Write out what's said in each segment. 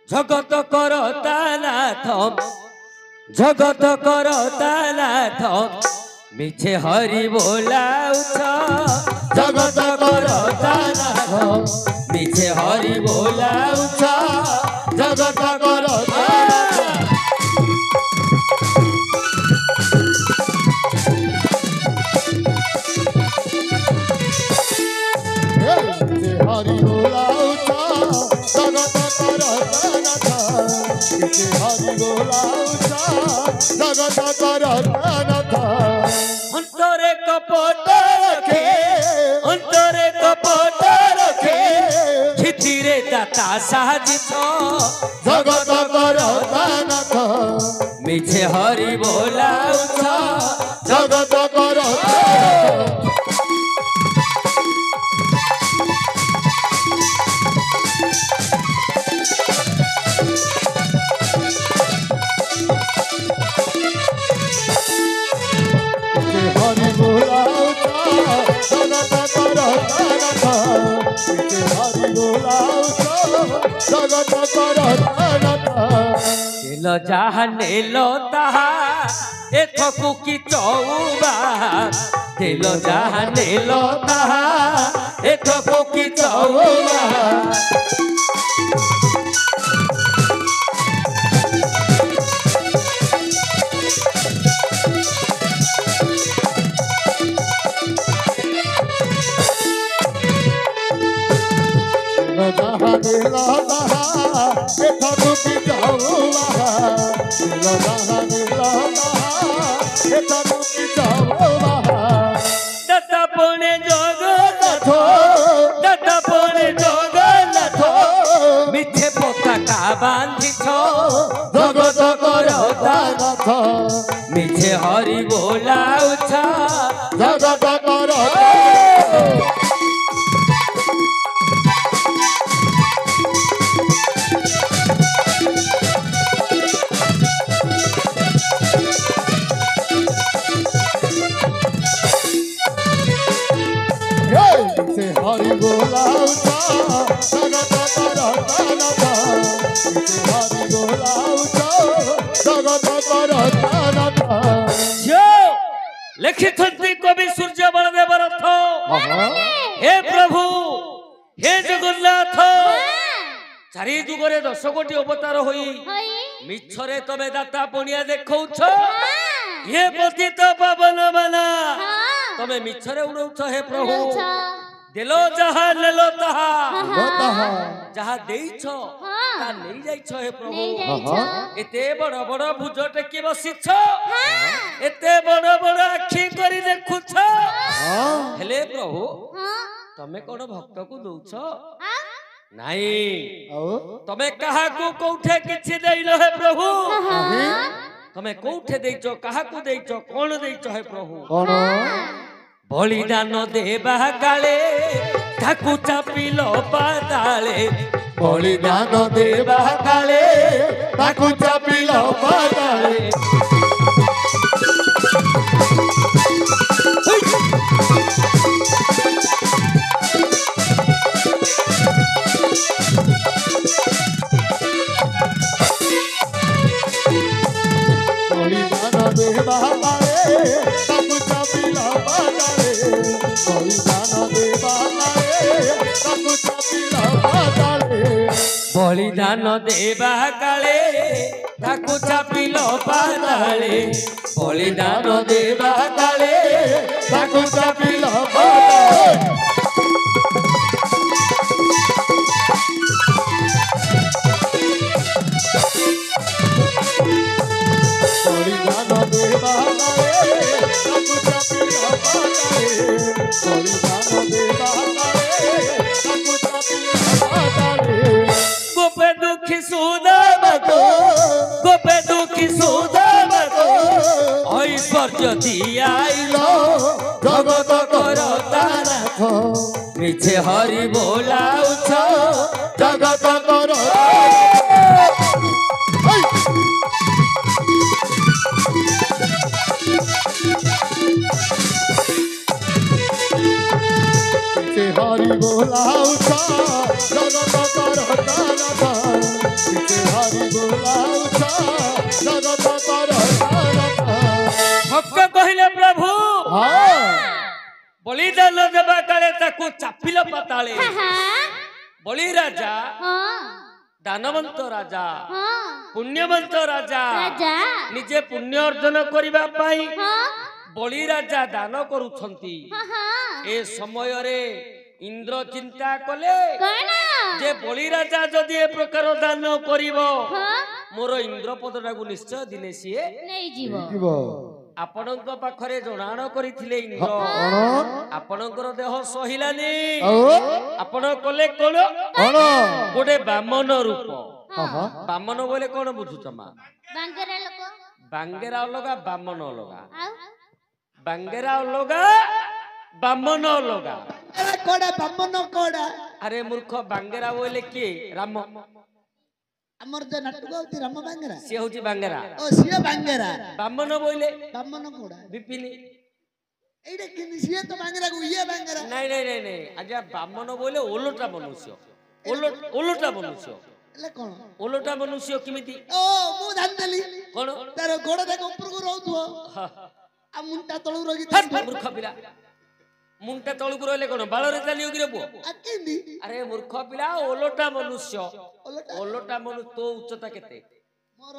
जगत करता नाथ जगत करता नाथ मिछे हरि बोलाउछ जगत करता नाथ मिछे हरि बोलाउछ जगत करता हरि बोलाउछ जगत करता नाथ हरि बोलाउछ जगत करता नाथ अंतरे कपट रखे अंतरे कपट रखे क्षितिरे दाता साजिछ जगत करता नाथ मिछे हरि बोलाउछ जगत करता हरि बोलाउछ जगत करता नाथ हरि बोलाउछ जगत करता नाथ दिल जहा नेलो ताहा एथकु कि चौबा दिल जहा नेलो ताहा एथकु कि चौबा जहाँ दिल तहाँ एथकु कि चौबा जहाँ दिल तहाँ एथकु कि चौबा दत्ता पुणे जगन्नाथ दत्ता पुणे जगन्नाथ मिथे पताका बांधिछ जगत करता नाथ मिछे हरि बोलाउछ जगत करता से हरि बोलाउछ जगत करता नाथ से हरि बोलाउछ जगत करता नाथ जो लिखित कवि सूर्य बलदेव रथ हे प्रभु हे जगन्नाथ चारि जुगरे 10 कोटी अवतार होई मिछरे तबे दाता पुण्य देखौछ ये पतित पावन बना तबे मिछरे उड़ौछ हे प्रभु दिलो जहा लेलो तहा जहा देइछ ता नै जाइछ हे प्रभु एते बड़ बड़ भुज टेकी बसिछ एते बड़ बड़ आखि करी देखुछ हेले प्रभु तमे कोन भक्त को दउछ नाही तमे कहा को कोठे किछि देइलो हे प्रभु तमे कोठे देइछो कहा को देइछो कोन देइछो हे प्रभु कोन बलिदान देबा काले ताकू चापिलो पाताले बलिदान देबा काले ताकू चापिलो पाताले बलिदान देबा काले ताकू चापिलो पाताले बलिदान देबा काले ताकू चापिलो पाताले बलिदान देबा काले ताकू चापिलो पाताले बलिदान देबा काले ताकू चापिलो पाताले बलिदान देबा काले ताकू चापिलो पाताले बलिदान देबा काले ताकू चापिलो पाताले गोपे दुखी सुदामा को ऐश्वर्य दियाइलो जगत करता नाथ मिछे हरि बोलाउछ जगत करता हरि बोलाउछा जगत करता रथा किसे हरि बोलाउछा जगत करता रथा भक्त कहिले प्रभु हाँ बलिदान देवा काले ताकू चापिल पाताले बलि राजा दानवंत राजा पुण्यवंत राजा निजे पुण्य अर्जन करिबा पाई बलि राजा दान करूछंती ए समय रे इंद्र चिंता कले जे बलि राजा जदि ए प्रकार दान करिवो मोर इंद्र पदटा को निश्चय दिने सिए नै जीव आपणक पाखरे जणाण करिथिले इंद्र आपणकर देह सहिलानी आपण कले कोन गोटे बामन रूप बामन बोले कोन बुझुछ मा बांगेरा लोक बांगेरा अलगा बामन अलगा बांगेरा अलगा बामन अलगा कोडा बामन कोडा अरे मूर्ख बांगेरा बोले के राम हमर जे नाटक होती राम बांगेरा से होची बांगेरा ओ सिया बांगेरा बामन बोले बामन कोडा बिपिनी एडे किनि सिया तो बांगेरा को ये बांगेरा नहीं नहीं नहीं नहीं आजा बामन बोले ओलोटा मनुष्य ओलोटा मनुष्य ले कोन ओलोटा मनुष्य किमिति ओ मु जानतली कोन तार गोड़ देख ऊपर को रहथो आ मुंटा तळु रगी मूर्ख पिला मुंटा तळु को रहले कोन बाळरे चालियो कि रे बो आ केंदी अरे मूर्ख पिला ओलोटा मनुष्य ओलोटा मनुष्य तो उच्चता केते मोर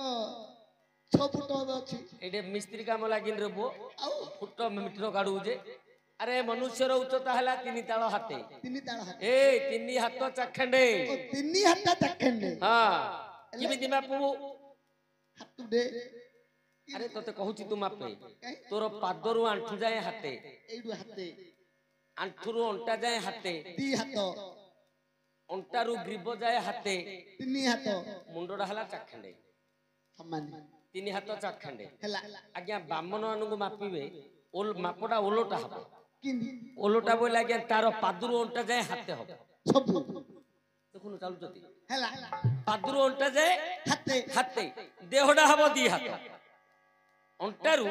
6 फुट अछि एडे मिस्त्री काम लागिन रे बो आउ फुट मीटर काढू जे अरे मनुष्य रो उच्चता हला 3 ताळ हाते 3 ताळ हात ए 3 हात चाखंडे ओ 3 हात चाखंडे हां किमिति मापू हात दे अरे तोते कहूची तू मापे तोर पादरू आंठू जाए हाते एडू हाते आंठुरु अंटा जाए हाते 2 हात अंटारु ग्रीब जाए हाते 3 हात मुंडडा हला चाखंडे समान 3 हात चाखंडे हला आज्ञा बामन मानू मापिबे ओल मापडा ओलोटा हबो किंदी ओलोटा बोले आज्ञा तार पादरू अंटा जाए हाते हबो सब देखुनु चालू जति हला पादरू अंटा जाए हाते हाते देहडा हबो 2 हात अंटारु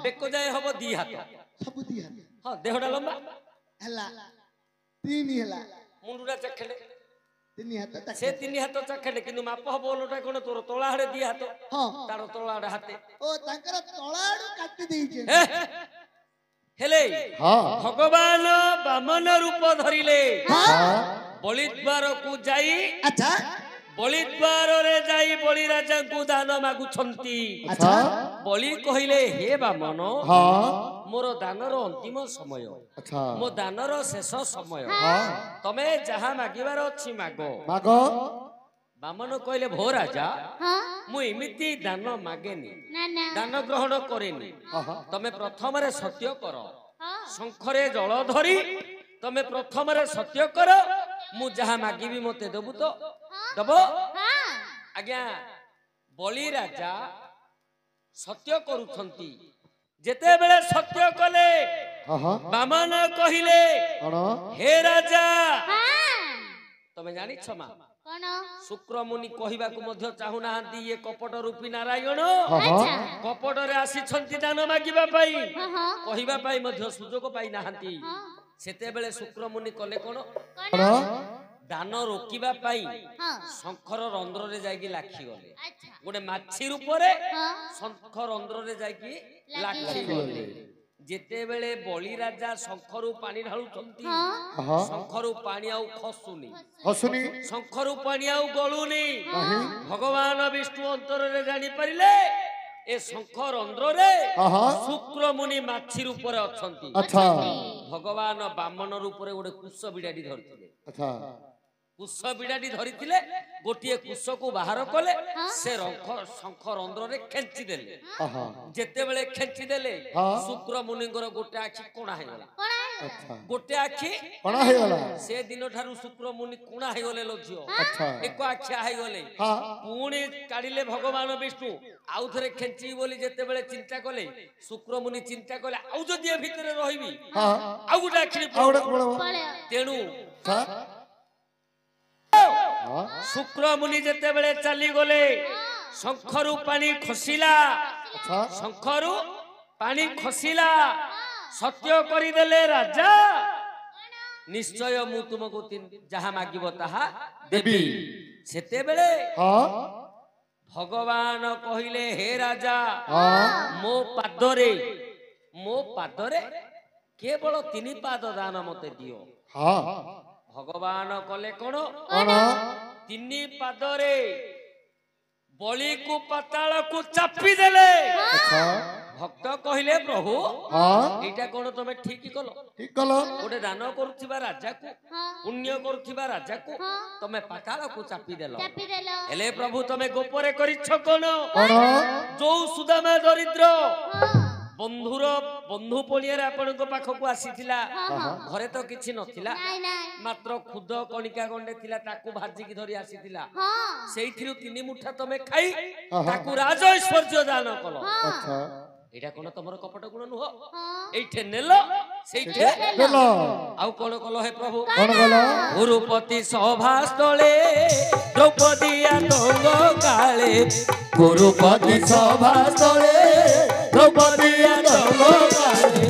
बेको जाए हबो 2 हात सब 2 हात हां देहडा लंबा हला 3 हला मुंडुडा चाखंडे 3 हात से 3 हात चाखंडे किनु माप हबो ओलोटा कोन तोर तोळा हडे 2 हात हां तार तोळा हडे हाते ओ तांकर तळाडू काटी देइचे हेले हाँ भगवान बामन रूप धरिले हां बलिद्वार को जाई अच्छा बलिद्वार रे जाई बलि राजा को दान मागु छंती अच्छा बलि कहिले हे बामन हाँ मोर दानर अंतिम समय अच्छा मो दानर शेष समय हाँ तमे जहा मागिबार अछि मागो मागो बामन कहिले भो राजा हां मु इमिति दान मागेनी ना ना दान ग्रहण करेनी हाँ तमे प्रथम रे सत्य कर हां शंखरे जल धरी तमे प्रथम रे सत्य कर मु जहा मागिबी मते देबु तो दबो हां आज्ञा बलि राजा सत्य करूछंती जेते बेले सत्य कले हाँ बामन कहिले कौन हे राजा हां तमे जानि छमा कोन शुक्र मुनि कहिबा को मध्य चाहू नाहंती ये कपट रूपी नारायण अच्छा कपट रे आसी छंती दान मागिबा पाई हां कहिबा पाई मध्य सुजोग पाई नाहंती हां सेते बेले शुक्र मुनि कले कोन कौन दान रोकिबा पाई हां शंखर रंध्र रे जाईकी लाखी गले अच्छा गोटे माछी रूपरे हां शंख रंध्र रे जाईकी लाखी गले जेते बेले बलि राजा शंखरु पानी ढाळुछंती हां हाँ शंखरु पानी आउ खसुनी हसुनी शंखरु पानी आउ गलुनी नहीं भगवान विष्णु अंतर रे जानि परिले ए शंख रंध्र रे हाँ शुक्र मुनि माछी रूपरे अछंती अच्छा भगवान बामन रूपरे गोटे कुश बिडाडी धरथिले अच्छा कुश बिडाडी धरिथिले गोटिए कुश को बाहर कले से शंख रंध्र रे खेंची देले हाँ जेते बेले खेंची देले हाँ। शुक्र मुनिंगर गोटे आखि कोणा हे गला कोन अच्छा गोटे आखि कौन है वाला से दिन ठारू शुक्र मुनि कोणा हे गले लो झियो अच्छा एक आखिया हे गले हाँ पुणी काढिले भगवान विष्णु आउ थरे खेंची बोली जेते बेले चिंता कले शुक्र मुनि चिंता कले आउ जदि ए भितरे रहिबी हाँ आउ गोटे आखि आवड़े पड़ो पळे तेणु अच्छा हाँ शुक्र मुनि जेते बेले चली गले शंखरु पानी खसिला अच्छा शंखरु पानी खसिला सत्य करिदेले राजा निश्चय मु तुमको जहा मागिब ताहा देबी सेते बेले हाँ भगवान कहिले हे राजा हाँ मो पादरे केवल 3 पाद दान मते दियो। हाँ भगवान कले कोन कौन 3 पादरे बलि को पाताल को चापी देले। अच्छा भक्त कहिले प्रभु हाँ एटा कोन तमे ठीक कलो ठीक कलो गोटे दान करुथिबा राजा को पुण्य करुथिबा राजा को तमे पाताल को चापी देलो। चापी देलो हेले प्रभु तमे गोपरे करिछ कोन कौन जो सुदामा दरिद्र बंधु पलियार आपण पाखक आसीथिला घरे तो किछि नथिला नाइ नाइ मात्र खुद कणिका गंडे थिला ताकू भाजी की धरी आसीथिला हां सेइथिरु 3 मुठा तमे खाई हाँ। ताकू राज ऐश्वर्य दान कलो। अच्छा एटा कोन तमर कपट गुण नुह हां एठे नेलो सेइठे चलो आउ कोन कलो हे प्रभु कौन कलो गुरुपति सभा स्थले द्रौपदी आतंग काले गुरुपति सभा स्थले द्रौपदी आतंग काले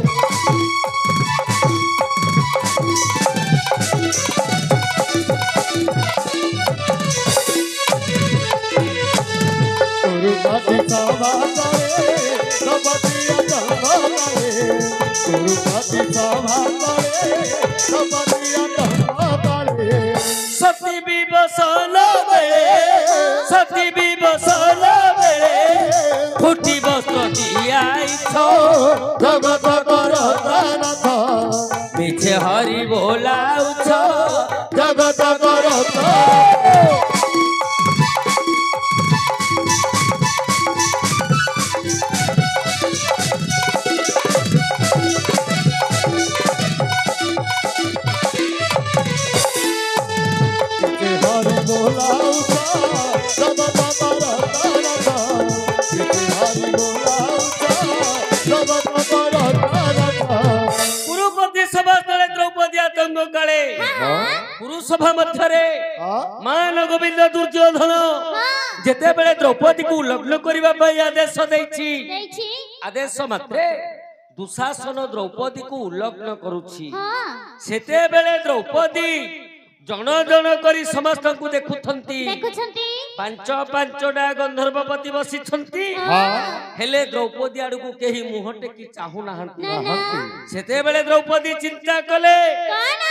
गुरुपति सभा तले द्रौपदी आतंक काले गुरुपति सभा तले द्रौपदी आतंक काले सती विवसन बेले फुटी वस्त्र दियाइछ जगत करतानाथ मिछे हरि बोलाउछ जगत करता हरि बोलाउता जगत करतानाथ हरि बोलाउता जगत करतानाथ गुरुपति सभा स्थले द्रौपदी आतंक काले पुरुषभा मध्यरे मान गोविंद दुर्योधन जेते बेले द्रौपदी को लग्न करिबा पई आदेश देछि देछि आदेश मात्रे दुशासन द्रौपदी को उल्लग्न करुछि हां सेते बेले द्रौपदी जन जन करी समस्त को देखुथंती देखुछंती 5-5टा गंधर्वपति बसिछंती हेले द्रौपदी आडू को केही मुहटे की चाहू नाहंती सेते बेले द्रौपदी चिंता कले कोन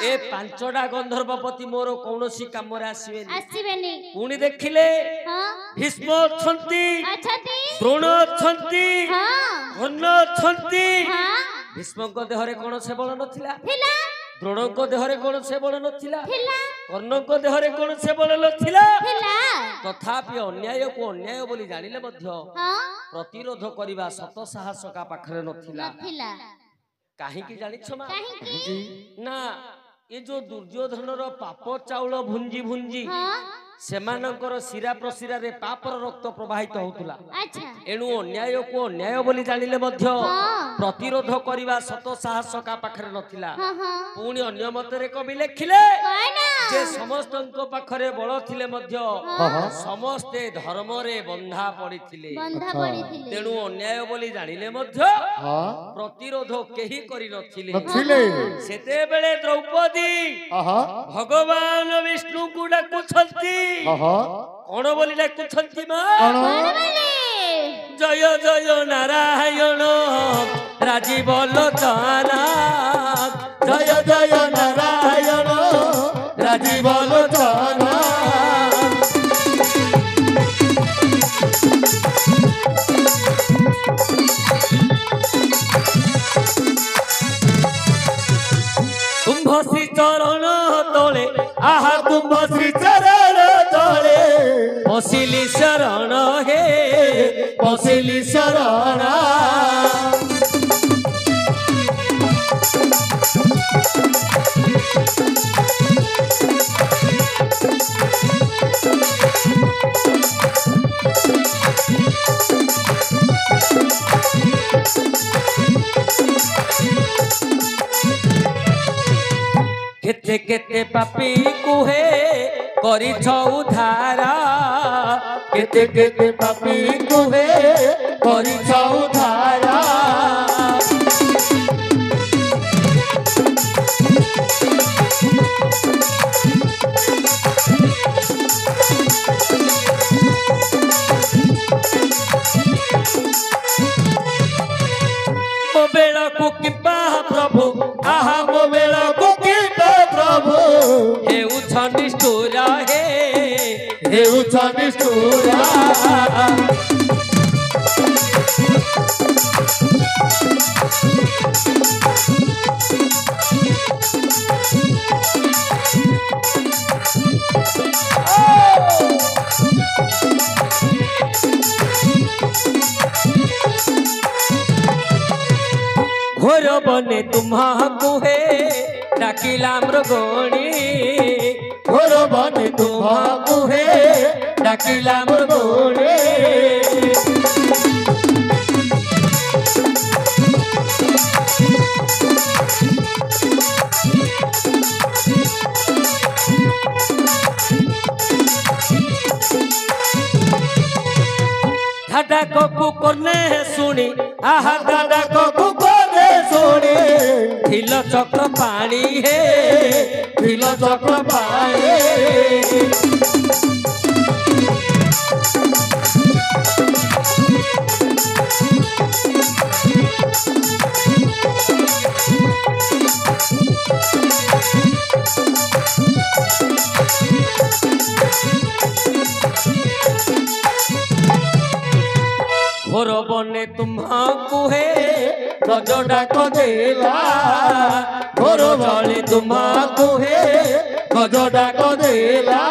ए 5टा गंधर्वपति मोर कोनोसी काम रे आसीबेनी आसीबेनी पुणी देखिले हां भीष्म छंती अछती द्रोण छंती हां कर्ण छंती हां भीष्म को देहरे कोन से बल नथिला थिला द्रोण को देहरे कोन से बल नथिला थिला कर्ण को देहरे कोन से बल नथिला थिला तथापि अन्याय को अन्याय बोली जानिले मध्य हां प्रतिरोध करिबा सत साहस का पाखरे नथिला थिला काहे की जानिछ मा काहे की ना ये जो दुर्योधन रो पाप चाउल भुंजी भुंजी हां सेमानकर शिरा प्रशिरा रे पापर रक्त प्रवाहित होतुला अच्छा एणु अन्याय को अन्याय बोली जानिले मध्य प्रतिरोध करिबा सत साहस का पाखरे नथिला हां हां पुणी अन्य मतरे कवि लेखिले कोन जे समस्तଙ୍କ पाखरे बळ थिले मध्य समस्ते धर्म रे बंधा पड़िथिले बंधा पड़िथिले तेणु अन्याय बोली जानिले मध्य प्रतिरोध केही करि नथिले सेते बेले द्रौपदी भगवान विष्णु को डाकुछंती कोन बोली डाकुछंती मा जय जय नारायण राजीव लोचना जय जय नारायण राजीव लोचना कुंभ श्री चरण तले आहा कुंभ श्री चरण तले पशिली शरण हे पशिली शरण केते केते पापी कुहे करिछ उद्धार केते केते पापी कुहे करिछ उद्धार ନିଷ୍ଠୁର ହେଉଛ ନିଷ୍ଠୁର ଘୋର ବନେ ତୁମକୁ ହେ ଡାକିଲା ମୃଗଣୀ ଘୋର ବନେ ତୁମକୁ ହେ ଡାକିଲା ମୃଗଣୀ ধাডা ককু কনে শুনি আহা দাদা ককু কনে শুনি ঢিল চক্র পানি হে ঢিল চক্র পানি ঘোর বনে তুমকু হে গজ ডাক দেলা ঘোর বনে তুমকু হে গজ ডাক দেলা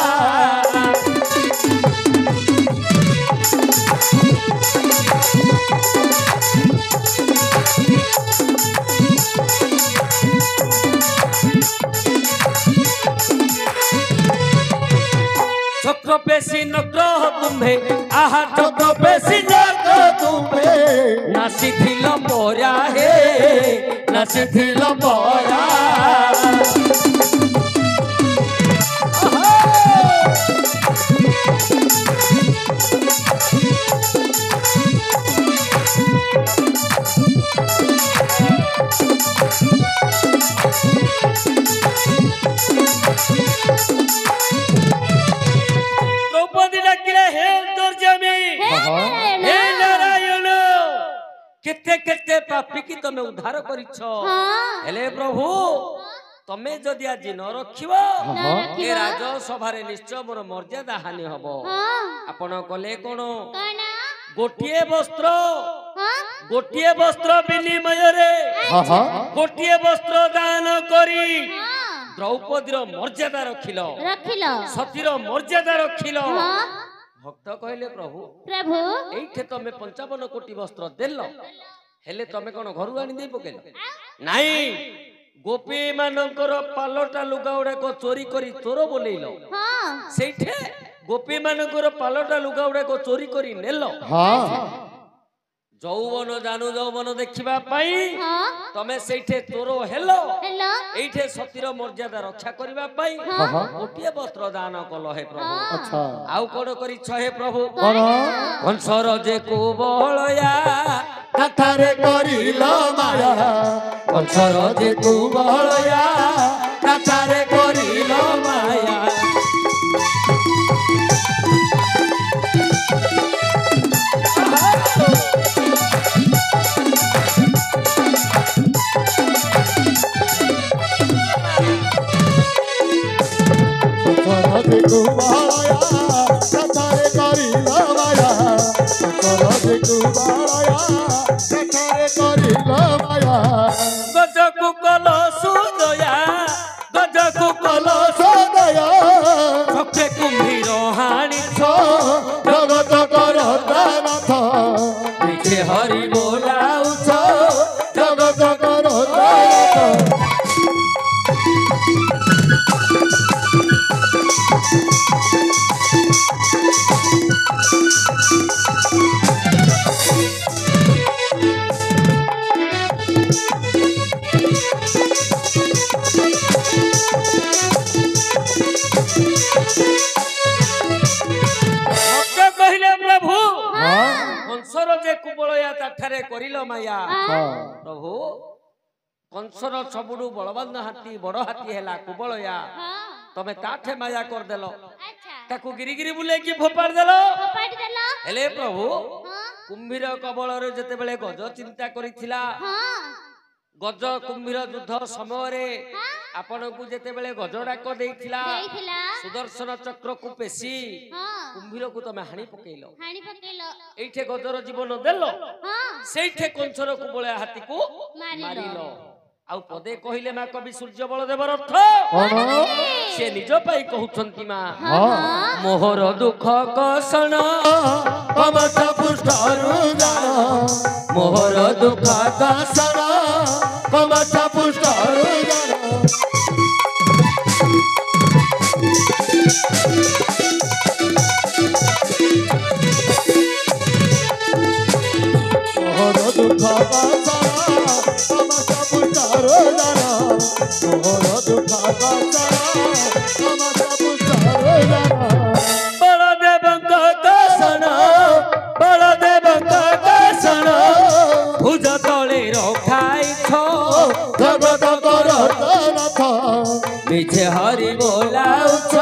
চক্র পেশি নগ্র তুমে আহা চক্র পেশি নগ্র তুমে নাচিথিল পরা হে নাচিথিল পরা দ্রৌপদী ডাকিলে হে দুর্জমি হে নারায়ণ কেতে কেতে পাপী কি তুমি উদ্ধার করিছ হেলে প্রভু তুমি যদি আজি ন রখিব এ রাজ সভারে নিশ্চয় মোর মর্যাদা হানি হব আপন কলে কোন গোটিয়ে বস্ত্র বিনিমୟରେ গোটিয়ে বস্ত্র দান করি দ্রৌপদীর মর্যাদা রখিল সতীর মর্যাদা রখিল ভক্ত কহিলে প্রভু এইঠে তুমি 55 কোটি বস্ত্র দেল হেলে তুমি কোন ঘরু আনি দেই পকেল নাই গোপী মানଙ୍କର পালটা লুগা গুড়াক চোরি করি চোর বলেইল সেইঠে গোপী মানଙ୍କର পালটা লুগা গুড়াক চোরি করি নেল যৌবন জানু যৌবন দেখিবা পাই তমে সেইঠে চোর হেল এইঠে সতীর মর্যাদা রক্ষা করিবা পাই গোটিয়ে বস্ত্র দান কল হে প্রভু আউ কোন করিছ হে প্রভু কংসর যে কুবলয়া কথারে করিল মায়া কংসর যে কুবলয়া কথারে করিল মায়া সরদে কুবালয়া কথারে করিল মায়া সরদে কুবালয়া কথারে করিল মায়া গজ কুকল সুদয়া গজ কুকল সদয়া চক্রে কুম্ভীর হানিছ জগত করতানাথ দেখে হরি বোলাউছ জগত করতানাথ কহিলে প্রভু কংসর যে কুবলয়া তাঠারে করিল মায়া প্রভু কংসর সবুঠু বলবান হাতী বড় হাতী হেলা কুবলয়া তবে তাঠে মায়া করদেল তাকু গিরি গিরি বুলেকি ফোপাড় দেল হেলে প্রভু কুম্ভীর কবলরে যেতেবেলে গজ চিন্তা করিছিলা गज कुंभीर युद्ध समय आपण को जेते बेले गज डाक देइथिला ଦେଇଥିଲା सुदर्शन चक्र को पेशी ହଁ कुंभीर को तमे हाणी पकेइलो ହାଣି ପକେଇଲ एठे गजर जीवन देलो ହଁ सेठे कंचर को बोले हाथी को ମାରିଲ मारिलो आउ पदे कहिले मा कवि सूर्य बलदेवर अर्थ कौन से निज पाई कहउछंती मा ହଁ मोहर दुख कषण कमठ पुष्टरु जान मोहर दुख दासन कमठ पुष्टरु जान मोहर दुख दासन कमठ पुष्टरु जान मोहर दुख दासन कमठ पुष्टरु जान बलदेव कषण बलदेव कषण भुज तले रखाई छो जगत करनाथ मिछे हरि बोलाउछ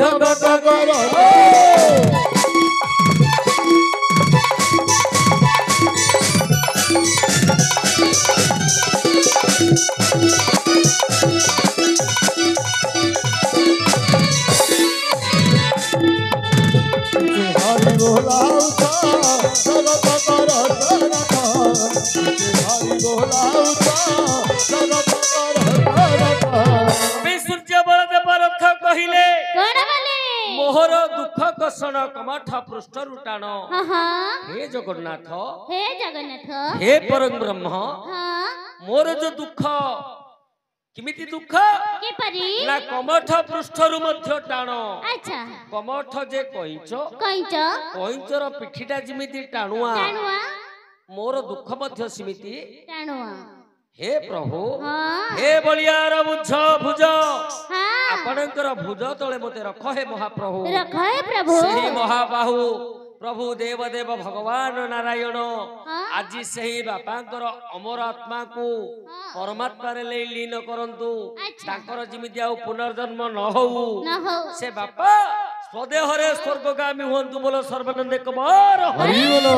जगत कर हरि बोलाउछ जगत करनाथ हरि बोलाउछ जगत करनाथ सूर्य बलदेव रथ कहिले କଣ ବୋଲେ मोहर दुख कषण कमठ पृष्ठरु टाण ହଁ ହଁ हे जगन्नाथ ହେ ଜଗନ୍ନାଥ हे परम ब्रह्म ହଁ मोर जो दुख किमिति दुख କିପରି ना कमठ पृष्ठरु मध्य टाण ଆଚ୍ଛା कमठ जे कहिच କଇଁଚ कइंचर पिठिटा जिमिति टाणुआ ଟାଣୁଆ मोर दुख मध्य सिमिति ଟାଣୁଆ हे प्रभु ହଁ हे बलियार बुझ भुज ହଁ आपणकर भुज तले मते रख हे महाप्रभु ରଖ ହେ ପ୍ରଭୁ ସେହି महाबाहु प्रभु देवदेव भगवान नारायण ହଁ आज सही बापांकर अमर आत्मा को परमात्मा रे ले लीन करंतु अच्छा। तांकर जिमिति आउ पुनर्जन्म न होउ न ହଉ से बापा स्वदेह रे स्वर्गगामी हुंतु बोलो सर्वानंद कुमार हरि बोलो